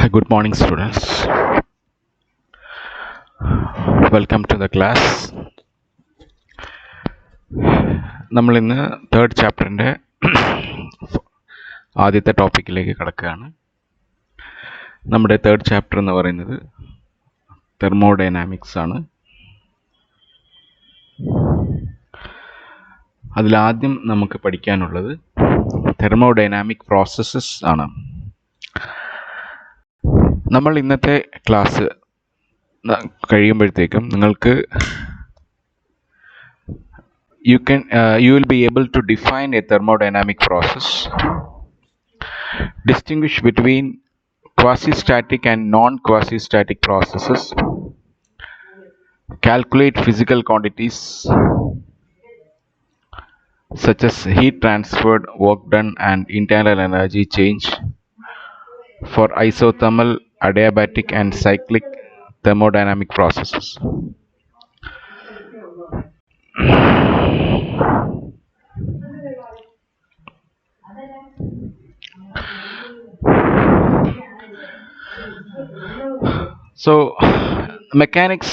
Good morning, students. Welcome to the class. നമ്മൾ ഇന്ന് third ചാപ്റ്ററിൻ്റെ ആദ്യത്തെ ടോപ്പിക്കിലേക്ക് കടക്കുകയാണ്. നമ്മുടെ തേർഡ് ചാപ്റ്റർ എന്ന് പറയുന്നത് തെർമോഡൈനാമിക്സ് ആണ്. അതിലാദ്യം നമുക്ക് പഠിക്കാനുള്ളത് തെർമോഡൈനാമിക് പ്രോസസ്സസ് ആണ്. നമ്മൾ ഇന്നത്തെ ക്ലാസ് കഴിയുമ്പോഴത്തേക്കും നിങ്ങൾക്ക് you will be able to define a thermodynamic process, distinguish between quasi-static and non-quasi-static processes, calculate physical quantities such as heat transferred, work done, and internal energy change for isothermal, adiabatic, and cyclic thermodynamic processes. So, mechanics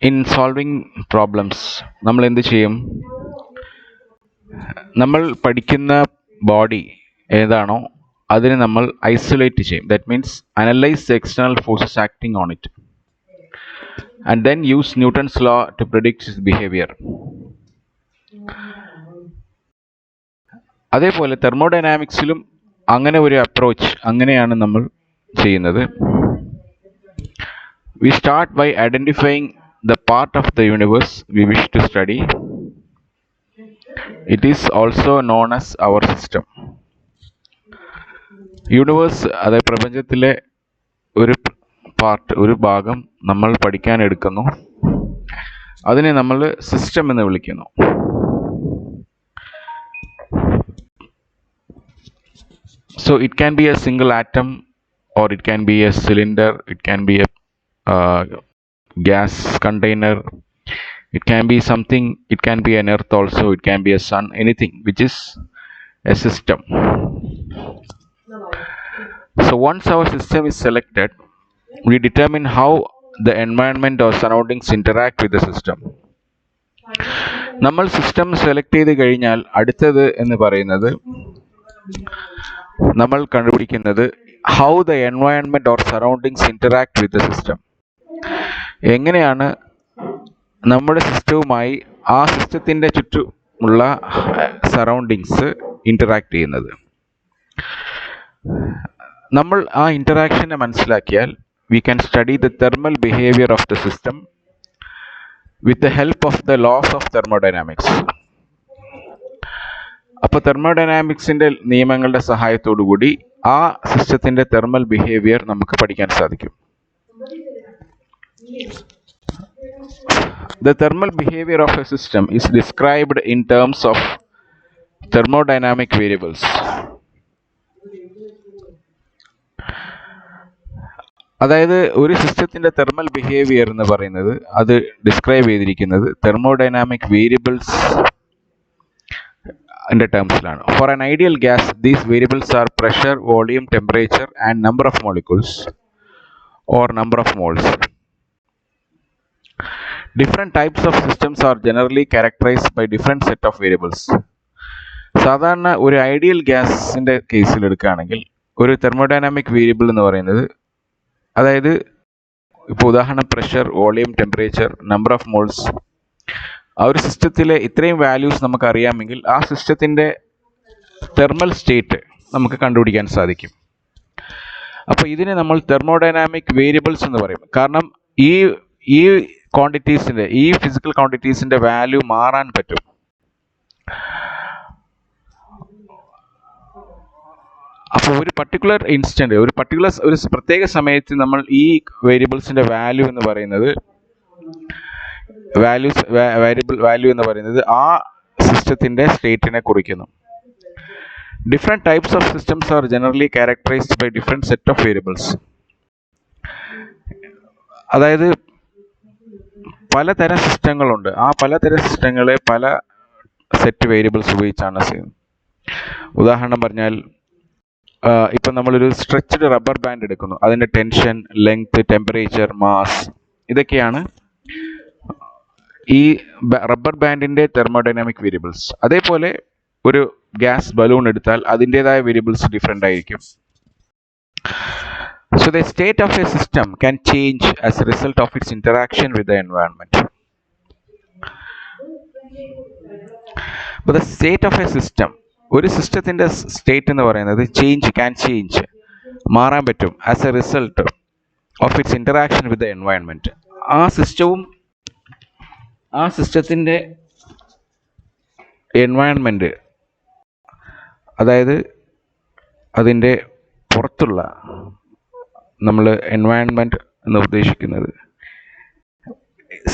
in solving problems നമ്മൾ എന്ത് ചെയ്യും? നമ്മൾ പഠിക്കുന്ന body ഏതാണോ അതിനെ നമ്മൾ isolate ചെയ്യും. That means analyse the external forces acting on it and then use Newton's law to predict its behavior. അതേപോലെ തെർമോഡൈനാമിക്സിലും അങ്ങനെ ഒരു അപ്രോച്ച് അങ്ങനെയാണ് നമ്മൾ ചെയ്യുന്നത്. We start by identifying the part of the universe we wish to study. It is also known as our system. Universe, അതായത് പ്രപഞ്ചത്തിലെ ഒരു ഭാഗം നമ്മൾ പഠിക്കാൻ എടുക്കുന്നു. അതിനെ നമ്മൾ സിസ്റ്റം എന്ന് വിളിക്കുന്നു. So it can be a single atom, or it can be a cylinder, it can be a gas container, it can be something, it can be an earth also, it can be a sun, anything which is a system. So once our system is selected, we determine how the environment or surroundings interact with the system. നമ്മൾ system select ചെയ്ത് കഴിഞ്ഞാൽ അടുത്തത് എന്ന് പറയുന്നത് നമ്മൾ കണ്ടുപിടിക്കുന്നത് how the environment or surroundings interact with the system. എങ്ങനെയാണ് നമ്മുടെ സിസ്റ്റവുമായി ആ സിസ്റ്റത്തിൻ്റെ ചുറ്റുമുള്ള സറൗണ്ടിങ്സ് ഇൻറ്ററാക്ട് ചെയ്യുന്നത്. നമ്മൾ ആ ഇൻറ്ററാക്ഷനെ മനസ്സിലാക്കിയാൽ we can study the thermal behavior of the system with the help of the laws of thermodynamics. അപ്പോൾ തെർമോഡൈനാമിക്സിൻ്റെ നിയമങ്ങളുടെ സഹായത്തോടു കൂടി ആ സിസ്റ്റത്തിൻ്റെ തെർമൽ ബിഹേവിയർ നമുക്ക് പഠിക്കാൻ സാധിക്കും. The thermal behavior of a system is described in terms of thermodynamic variables. അതായത് ഒരു സിസ്റ്റത്തിൻ്റെ തെർമൽ ബിഹേവിയർ എന്ന് പറയുന്നത് അത് ഡിസ്ക്രൈബ് ചെയ്തിരിക്കുന്നത് തെർമോഡൈനാമിക് വേരിയബിൾസ് ൻ്റെ ടേംസിലാണ്. For an ideal gas these variables are pressure, volume, temperature and number of molecules or number of moles. Different types of systems are generally characterised by different set of variables. സാധാരണ ഒരു ideal ഗ്യാസിൻ്റെ കേസിൽ എടുക്കുകയാണെങ്കിൽ ഒരു thermodynamic variable എന്ന് പറയുന്നത്, അതായത് ഇപ്പോൾ ഉദാഹരണം pressure, volume, temperature, number of moles, ആ ഒരു സിസ്റ്റത്തിലെ ഇത്രയും വാല്യൂസ് നമുക്ക് അറിയാമെങ്കിൽ ആ സിസ്റ്റത്തിൻ്റെ തെർമൽ സ്റ്റേറ്റ് നമുക്ക് കണ്ടുപിടിക്കാൻ സാധിക്കും. അപ്പോൾ ഇതിനെ നമ്മൾ തെർമോഡൈനാമിക് വേരിയബിൾസ് എന്ന് പറയും. കാരണം ഈ ക്വാണ്ടിറ്റീസിൻ്റെ, ഈ ഫിസിക്കൽ ക്വാണ്ടിറ്റീസിൻ്റെ വാല്യൂ മാറാൻ പറ്റും. അപ്പോൾ ഒരു പർട്ടിക്കുലർ ഇൻസ്റ്റന്റ്, ഒരു പ്രത്യേക സമയത്ത് നമ്മൾ ഈ വേരിയബിൾസിൻ്റെ വാല്യൂ എന്ന് പറയുന്നത് വാല്യൂ എന്ന് പറയുന്നത് ആ സിസ്റ്റത്തിൻ്റെ സ്റ്റേറ്റിനെ കുറിക്കുന്നു. Different types of systems are generally characterised by different set of variables. അതായത് പലതരം സിസ്റ്റങ്ങളുണ്ട്. ആ പലതരം സിസ്റ്റങ്ങളെ പല സെറ്റ് വേരിയബിൾസ് ഉപയോഗിച്ചാണ് ചെയ്യുന്നത്. ഉദാഹരണം പറഞ്ഞാൽ ഇപ്പം നമ്മളൊരു സ്ട്രെച്ച്ഡ് റബ്ബർ ബാൻഡ് എടുക്കുന്നു, അതിൻ്റെ ടെൻഷൻ, ലെങ്ത്, ടെമ്പറേച്ചർ, മാസ്, ഇതൊക്കെയാണ് ഈ റബ്ബർ ബാൻഡിൻ്റെ തെർമോഡൈനാമിക് വേരിയബിൾസ്. അതേപോലെ ഒരു ഗ്യാസ് ബലൂൺ എടുത്താൽ അതിൻ്റെതായ വേരിയബിൾസ് ഡിഫറെൻ്റ് ആയിരിക്കും. So the state of a system can change as a result of its interaction with the environment. But the state of a system, ഒരു സിസ്റ്റത്തിൻ്റെ state എന്ന് പറയുന്നത് can change, മാറാൻ പറ്റും as a result of its interaction with the environment. ആ സിസ്റ്റത്തിൻ്റെ environment, അതായത് അതിൻ്റെ പുറത്തുള്ള, നമ്മൾ എൻവയൺമെൻറ്റ് എന്ന് ഉദ്ദേശിക്കുന്നത്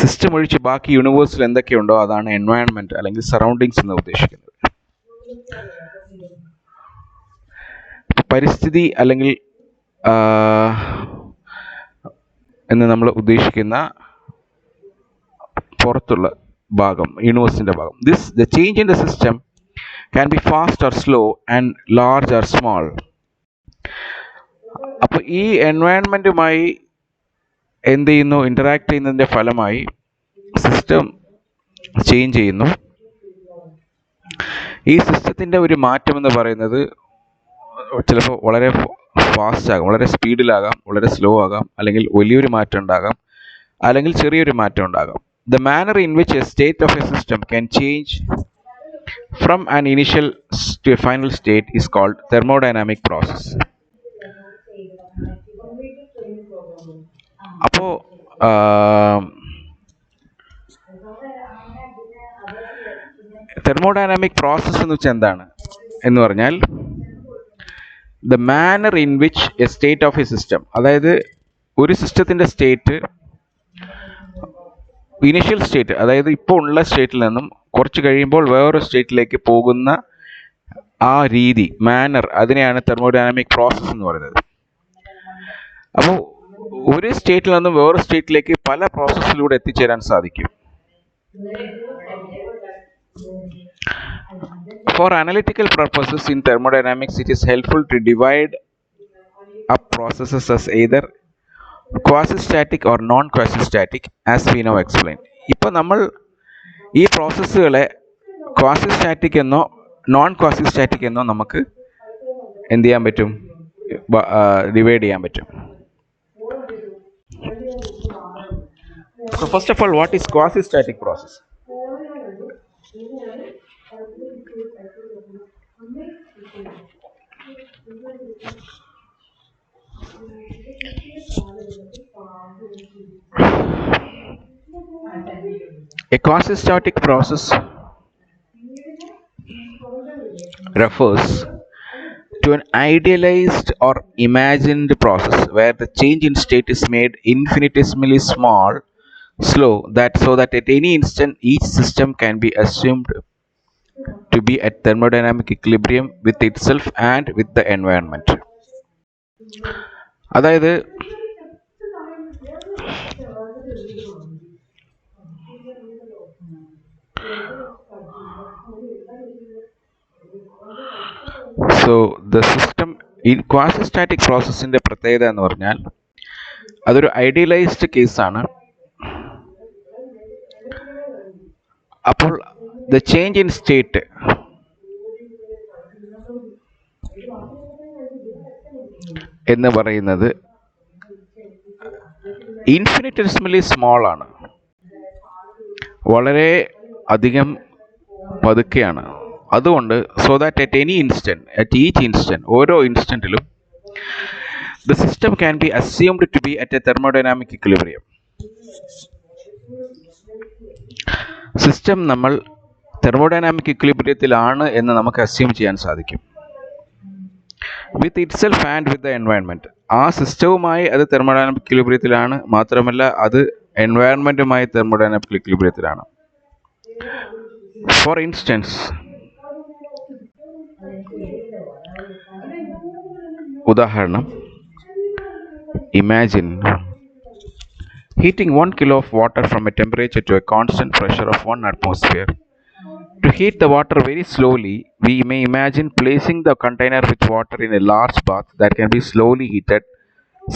സിസ്റ്റം ഒഴിച്ച് ബാക്കി യൂണിവേഴ്സിൽ എന്തൊക്കെയുണ്ടോ അതാണ് എൻവയൺമെൻറ്റ് അല്ലെങ്കിൽ സറൗണ്ടിങ്സ് എന്ന് ഉദ്ദേശിക്കുന്നത്. പരിസ്ഥിതി അല്ലെങ്കിൽ എന്ന് നമ്മൾ ഉദ്ദേശിക്കുന്ന പുറത്തുള്ള ഭാഗം, യൂണിവേഴ്സിൻ്റെ ഭാഗം. The change in the system can be fast or slow and large or small. അപ്പോൾ ഈ എൻവയൺമെൻറ്റുമായി എന്ത് ചെയ്യുന്നു, ഇൻ്ററാക്ട് ചെയ്യുന്നതിൻ്റെ ഫലമായി സിസ്റ്റം ചേഞ്ച് ചെയ്യുന്നു. ഈ സിസ്റ്റത്തിൻ്റെ ഒരു മാറ്റം എന്ന് പറയുന്നത് ചിലപ്പോൾ വളരെ ഫാസ്റ്റ് ആകാം, വളരെ സ്പീഡിലാകാം, വളരെ സ്ലോ ആകാം, അല്ലെങ്കിൽ വലിയൊരു മാറ്റം ഉണ്ടാകാം, അല്ലെങ്കിൽ ചെറിയൊരു മാറ്റം ഉണ്ടാകാം. The manner in which a state of a system can change from an initial to a final state is called thermodynamic process. അപ്പോൾ തെർമോഡൈനാമിക് പ്രോസസ്സ് എന്ന് വെച്ചാൽ എന്താണ് എന്ന് പറഞ്ഞാൽ the manner in which A state of A system, അതായത് ഒരു സിസ്റ്റത്തിൻ്റെ state initial state, അതായത് ഇപ്പോൾ ഉള്ള സ്റ്റേറ്റിൽ നിന്നും കുറച്ച് കഴിയുമ്പോൾ വേറൊരു സ്റ്റേറ്റിലേക്ക് പോകുന്ന ആ രീതി, മാനർ, അതിനെയാണ് തെർമോഡൈനാമിക് പ്രോസസ്സ് എന്ന് പറയുന്നത്. അപ്പോൾ ഒരു സ്റ്റേറ്റിൽ നിന്നും വേറൊരു സ്റ്റേറ്റിലേക്ക് പല പ്രോസസ്സിലൂടെ എത്തിച്ചേരാൻ സാധിക്കും. For analytical purposes in thermodynamics, it is helpful to divide up processes as either quasi-static or non-quasi-static, as we now explain. ഇപ്പോൾ നമ്മൾ ഈ പ്രോസസ്സുകളെ ക്വാസി-സ്റ്റാറ്റിക് എന്നോ നോൺ ക്വാസി-സ്റ്റാറ്റിക് എന്നോ നമുക്ക് എന്ത് ചെയ്യാൻ പറ്റും, ഡിവൈഡ് ചെയ്യാൻ പറ്റും. So first of all, what is quasi-static process? A quasi-static process refers to an idealized or imagined process where the change in state is made infinitesimally small, slow, so that at any instant each system can be assumed to be at thermodynamic equilibrium with itself and with the environment. അതായത് so the system ഈ quasi-static പ്രോസസ്സിൻ്റെ പ്രത്യേകത എന്ന് പറഞ്ഞാൽ അതൊരു idealised കേസാണ്. അപ്പോൾ the change in state എന്ന് പറയുന്നത് ഇൻഫിനിറ്റെസിമലി സ്മോൾ ആണ്, വളരെ അധികം പതുക്കെയാണ്. അതുകൊണ്ട് so that at any instant, at each instant, ഓരോ ഇൻസ്റ്റന്റിലും the system can be assumed to be at a thermodynamic equilibrium. System നമ്മൾ തെർമോഡൈനാമിക് ഇക്വിലിബ്രിയത്തിലാണ് എന്ന് നമുക്ക് അസ്യൂം ചെയ്യാൻ സാധിക്കും. With itself and with the environment, ആ സിസ്റ്റവുമായി അത് തെർമോഡൈനാമിക് ഇക്വിലിബ്രിയത്തിലാണ്, മാത്രമല്ല അത് എൻവയൺമെൻറ്റുമായി തെർമോഡൈനാമിക് ഇക്വിലിബ്രിയത്തിലാണ്. ഫോർ ഇൻസ്റ്റൻസ്, ഉദാഹരണം, imagine heating 1 kilo of water from a temperature to a constant pressure of 1 atmosphere To heat the water very slowly, we may imagine placing the container with water in a large bath that can be slowly heated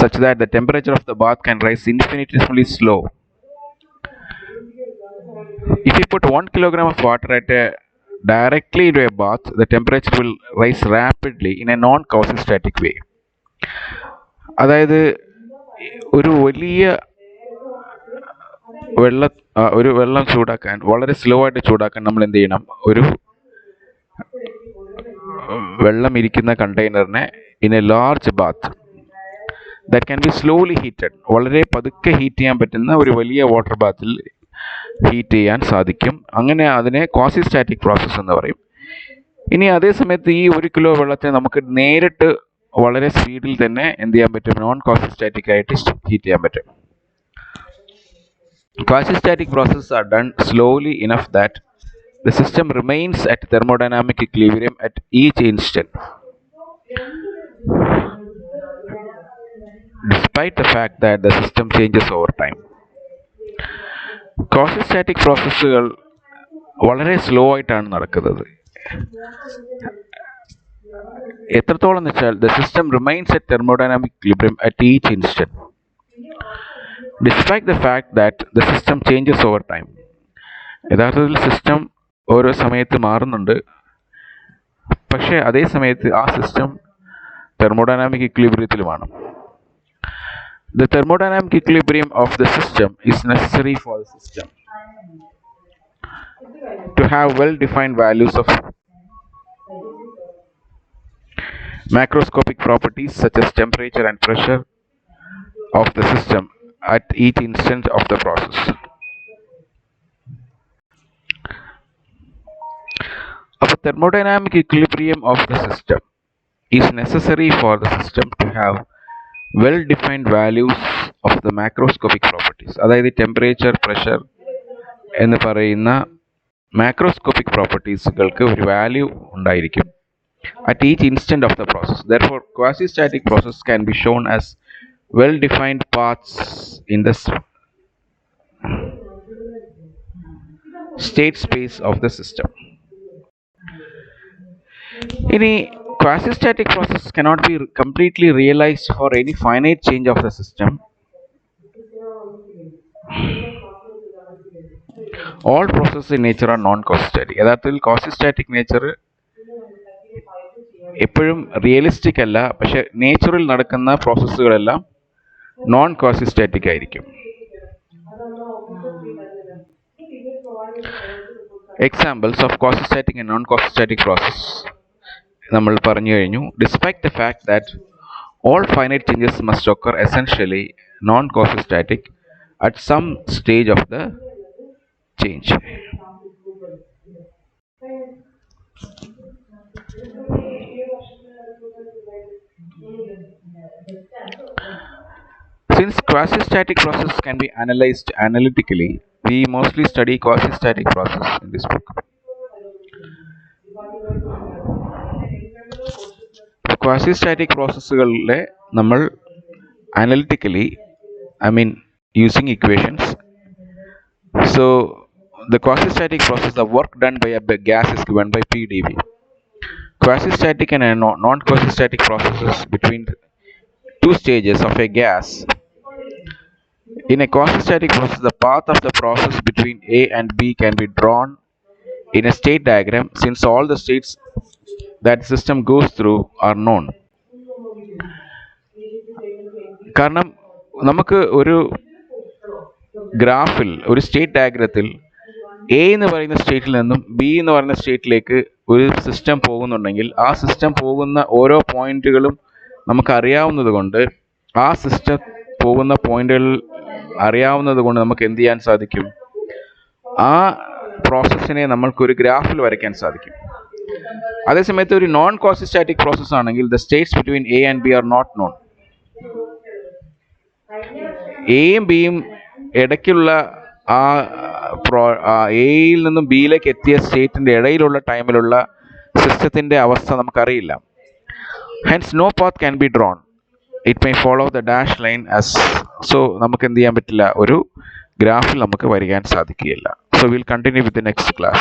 such that the temperature of the bath can rise infinitesimally slow. If you put 1 kilogram of water directly into a bath, the temperature will rise rapidly in a non-causastatic way. അതായത് ഒരു വലിയ വെള്ളം ചൂടാക്കാൻ വളരെ slow ആയിട്ട് ചൂടാക്കാൻ നമ്മൾ എന്ത് ചെയ്യണം? ഒരു വെള്ളം ഇരിക്കുന്ന കണ്ടെയ്നറിനെ in a large bath that can be slowly heated, വളരെ പതുക്കെ ഹീറ്റ് ചെയ്യാൻ പറ്റുന്ന ഒരു വലിയ വാട്ടർ ബാത്തിൽ ഹീറ്റ് ചെയ്യാൻ സാധിക്കും. അങ്ങനെ അതിനെ ക്വാസിസ്റ്റാറ്റിക് പ്രോസസ്സ് എന്ന് പറയും. ഇനി അതേ സമയത്ത് ഈ 1 കിലോ വെള്ളത്തെ നമുക്ക് നേരിട്ട് വളരെ സ്പീഡിൽ തന്നെ എന്ത് ചെയ്യാൻ പറ്റും? നോൺ ക്വാസിസ്റ്റാറ്റിക് ആയിട്ട് ഹീറ്റ് ചെയ്യാൻ പറ്റും. Quasi-static processes are done slowly enough that the system remains at thermodynamic equilibrium at each instant, despite the fact that the system changes over time. Quasi-static പ്രോസസ്സുകൾ വളരെ സ്ലോ ആയിട്ടാണ് നടക്കുന്നത്. എത്രത്തോളം എന്ന് വെച്ചാൽ the system remains at thermodynamic equilibrium at each instant, despite the fact that the system changes over time. യഥാർത്ഥത്തിൽ system ഓരോ സമയത്ത് മാറുന്നുണ്ട്, പക്ഷേ അതേ സമയത്ത് ആ സിസ്റ്റം തെർമോഡൈനാമിക് ഇക്വിലിബ്രിയത്തിലുമാണ്. The thermodynamic equilibrium of the system is necessary for the system to have well-defined values of macroscopic properties such as temperature and pressure of the system at each instant of the process. A thermodynamic equilibrium of the system is necessary for the system to have well-defined values of the macroscopic properties. അതായത് temperature, pressure എന്ന് പറയുന്ന macroscopic പ്രോപ്പർട്ടീസുകൾക്ക് ഒരു value ഉണ്ടായിരിക്കും at each instant of the process. Therefore, quasi-static process can be shown as well-defined paths in the state space of the system. Any quasi-static process cannot be completely realized for any finite change of the system. All processes in nature are non-quasi-static. യഥാർത്ഥത്തിൽ quasi-static nature എപ്പോഴും realistic അല്ല, പക്ഷെ നേച്ചറിൽ നടക്കുന്ന പ്രോസസ്സുകളെല്ലാം non quasistatic ആയിരിക്കും. Examples of quasistatic and non quasistatic process നമ്മൾ പറഞ്ഞു കഴിഞ്ഞു. Despite the fact that all finite changes must occur essentially non quasistatic at some stage of the change. Since quasi-static processes can be analyzed analytically, we mostly study quasi-static process in this book. Quasi-static പ്രോസസ്സുകളിലെ നമ്മൾ analytically, using equations. So the quasi-static process, the work done by a gas is given by PdV. Quasi-static and non-quasi-static processes between two stages of a gas. In a quasi-static process, the path of the process between A and B can be drawn in a state diagram since all the states that the system goes through are known. കാരണം നമുക്ക് ഒരു ഗ്രാഫിൽ, ഒരു state ഡയഗ്രത്തിൽ A എന്ന് പറയുന്ന സ്റ്റേറ്റിൽ നിന്നും B എന്ന് പറയുന്ന സ്റ്റേറ്റിലേക്ക് ഒരു സിസ്റ്റം പോകുന്നുണ്ടെങ്കിൽ ആ സിസ്റ്റം പോകുന്ന ഓരോ പോയിന്റുകളും നമുക്ക് അറിയാവുന്നത് കൊണ്ട്, ആ സിസ്റ്റം പോകുന്ന പോയിന്റുകൾ അറിയാവുന്നത് കൊണ്ട് നമുക്ക് എന്ത് ചെയ്യാൻ സാധിക്കും? ആ പ്രോസസ്സിനെ നമ്മൾക്കൊരു ഗ്രാഫിൽ വരയ്ക്കാൻ സാധിക്കും. അതേസമയത്ത് ഒരു നോൺ ക്വാസിസ്റ്റാറ്റിക് പ്രോസസ് ആണെങ്കിൽ the states between A and B are not known. എയും ബിയും ഇടയ്ക്കുള്ള എയിൽ നിന്നും ബിയിലേക്ക് എത്തിയ സ്റ്റേറ്റിന്റെ ഇടയിലുള്ള ടൈമിലുള്ള സിസ്റ്റത്തിന്റെ അവസ്ഥ നമുക്കറിയില്ല. Hence no path can be drawn. It may follow the dashed line as so. നമുക്ക് എന്ത് ചെയ്യാൻ പറ്റില്ല? ഒരു ഗ്രാഫിൽ നമുക്ക് വരയ്ക്കാൻ സാധിക്കുകയില്ല. So we'll continue with the next class.